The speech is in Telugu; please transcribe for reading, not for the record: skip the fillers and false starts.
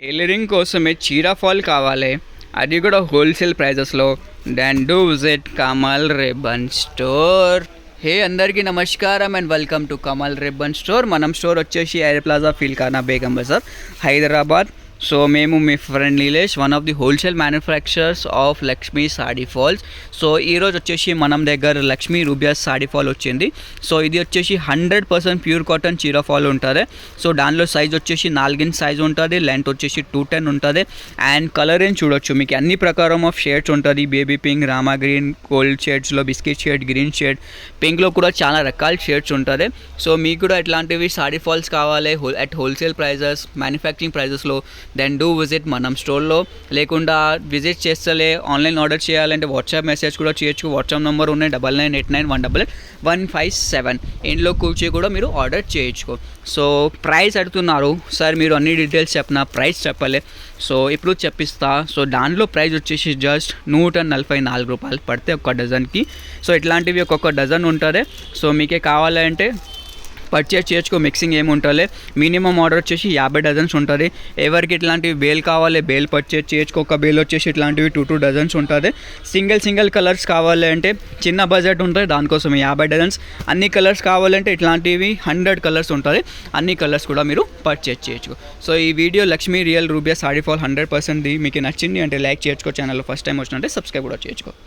టైలరింగ్ కోసమే చీర ఫాల్ కావాలి, అది కూడా హోల్సేల్ ప్రైజెస్లో. Then do visit Kamal ribbon store. Hey అందరికీ నమస్కారం and welcome to Kamal ribbon store. మనం స్టోర్ వచ్చేసి air plaza Philkhana Begum Bazaar, Hyderabad. So మేము మీ friend Nilesh, one of the wholesale manufacturers of Lakshmi sari falls. So ఈరోజు వచ్చేసి మనం దగ్గర లక్ష్మీ రూబియాస్ సాడీ ఫాల్ వచ్చింది. సో ఇది వచ్చేసి 100% ప్యూర్ కాటన్ చీర ఫాల్ ఉంటుంది. సో దానిలో సైజ్ వచ్చేసి 4 ఇంచ్ సైజ్ ఉంటుంది, లెంత్ వచ్చేసి 210 ఉంటుంది. అండ్ కలర్ ఏం చూడొచ్చు, మీకు అన్ని ప్రకారం ఆఫ్ షేడ్స్ ఉంటుంది. Baby pink, Rama green, gold షేడ్స్లో, బిస్కెట్ షేడ్, గ్రీన్ షేడ్, పింక్లో కూడా చాలా రకాల షేడ్స్ ఉంటుంది. సో మీకు కూడా ఇట్లాంటివి సాడీ ఫాల్స్ కావాలి అట్ హోల్సేల్ ప్రైజెస్, మ్యానుఫ్యాక్చరింగ్ ప్రైజెస్లో, దెన్ డూ విజిట్ మనం స్టోర్లో. లేకుండా విజిట్ చేస్తలే ఆన్లైన్ ఆర్డర్ చేయాలంటే వాట్సాప్ మెసేజ్ కూడా చేయొచ్చు. వాట్సాప్ నెంబర్ ఉన్నాయి 9989188157. ఇంట్లో కూర్చి కూడా మీరు ఆర్డర్ చేయొచ్చు. సో ప్రైస్ అడుగుతున్నారు సార్, మీరు అన్ని డీటెయిల్స్ చెప్పిన ప్రైస్ చెప్పలే. సో ఇప్పుడు చెప్పిస్తా. సో దానిలో ప్రైస్ వచ్చేసి జస్ట్ 144 రూపాయలు పడితే ఒక డజన్కి. సో ఇట్లాంటివి ఒక్కొక్క డజన్ ఉంటుంది. సో మీకే కావాలంటే పర్చేజ్ చేయొచ్చుకో. మిక్సింగ్ ఏమి ఉంటుంది. మినిమం ఆర్డర్ వచ్చేసి 50 డజన్స్ ఉంటుంది. ఎవరికి ఇట్లాంటివి బేల్ కావాలి, బేల్ పర్చేజ్ చేయొచ్చుకో. ఒక బేల్ వచ్చేసి ఇట్లాంటివి 2 డజన్స్ ఉంటుంది. సింగిల్ కలర్స్ కావాలి అంటే చిన్న బడ్జెట్ ఉంటుంది, దానికోసం 50 డజన్స్. అన్ని కలర్స్ కావాలంటే ఇట్లాంటివి 100 కలర్స్ ఉంటుంది. అన్ని కలర్స్ కూడా మీరు పర్చేజ్ చేయొచ్చు. సో ఈ video Lakshmi real rubia sari fall 100% మీకు నచ్చింది అంటే లైక్ చేయొచ్చుకో. ఛానల్లో ఫస్ట్ టైం వచ్చినట్టే సబ్స్క్రైబ్ కూడా చేయొచ్చుకో.